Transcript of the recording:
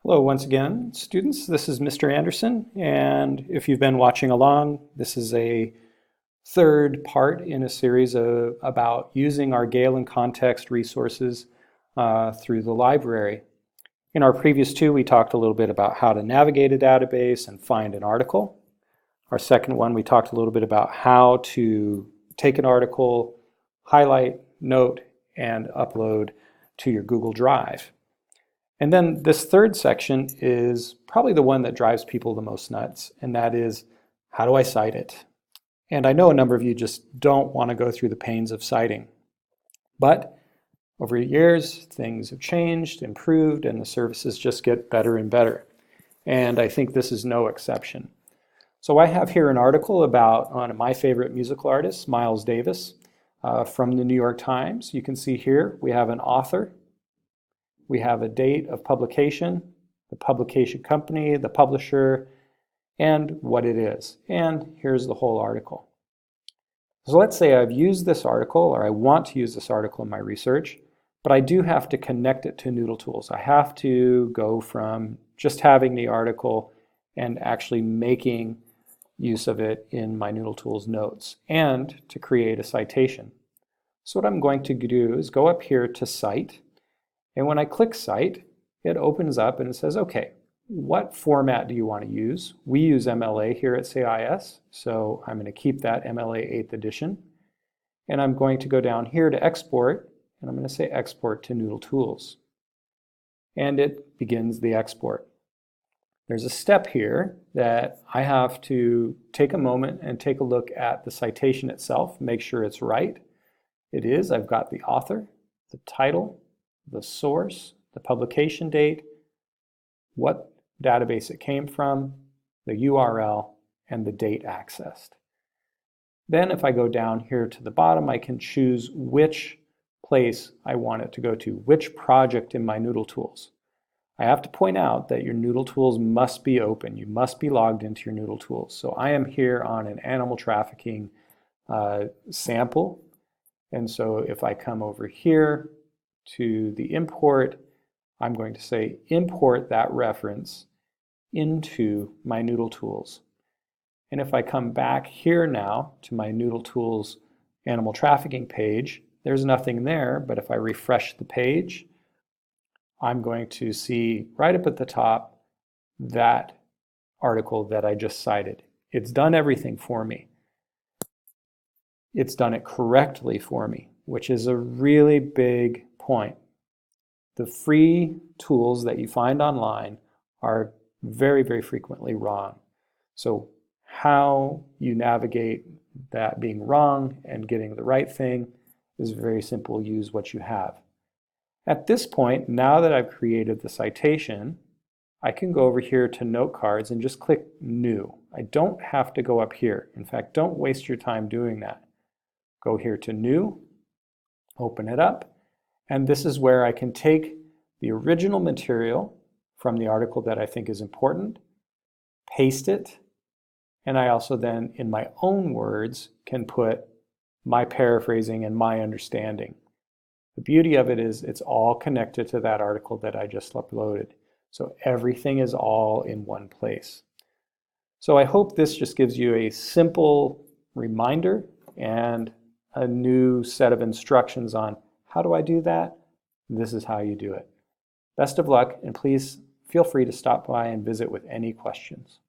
Hello once again, students. This is Mr. Anderson, and if you've been watching along, this is a third part in a series about using our Gale and context resources through the library. In our previous two, we talked a little bit about how to navigate a database and find an article. Our second one, we talked a little bit about how to take an article, highlight, note, and upload to your Google Drive. And then this third section is probably the one that drives people the most nuts, and that is, how do I cite it? And I know a number of you just don't want to go through the pains of citing. But over years, things have changed, improved, and the services just get better and better. And I think this is no exception. So I have here an article about one of my favorite musical artists, Miles Davis, from the New York Times. You can see here we have an author. We have a date of publication, the publication company, the publisher, and what it is. And here's the whole article. So let's say I've used this article, or I want to use this article in my research, but I do have to connect it to Noodle Tools. I have to go from just having the article and actually making use of it in my Noodle Tools notes, and to create a citation. So what I'm going to do is go up here to Cite. And when I click Cite, it opens up and it says, okay, what format do you want to use? We use MLA here at CIS, so I'm going to keep that MLA 8th edition. And I'm going to go down here to Export, and I'm going to say Export to Noodle Tools. And it begins the export. There's a step here that I have to take a moment and take a look at the citation itself, make sure it's right. It is. I've got the author, the title, the source, the publication date, what database it came from, the URL, and the date accessed. Then if I go down here to the bottom, I can choose which place I want it to go to, which project in my Noodle Tools. I have to point out that your Noodle Tools must be open. You must be logged into your Noodle Tools. So I am here on an animal trafficking sample. And so if I come over here to the import, I'm going to say import that reference into my Noodle Tools. And if I come back here now to my Noodle Tools animal trafficking page, there's nothing there, but if I refresh the page, I'm going to see right up at the top that article that I just cited. It's done everything for me. It's done it correctly for me, which is a really big point. The free tools that you find online are very, very frequently wrong. So how you navigate that being wrong and getting the right thing is very simple. Use what you have. At this point, now that I've created the citation, I can go over here to NoteCards and just click New. I don't have to go up here. In fact, don't waste your time doing that. Go here to New, open it up, and this is where I can take the original material from the article that I think is important, paste it, and I also then, in my own words, can put my paraphrasing and my understanding. The beauty of it is it's all connected to that article that I just uploaded. So everything is all in one place. So I hope this just gives you a simple reminder and a new set of instructions on how do I do that? This is how you do it. Best of luck, and please feel free to stop by and visit with any questions.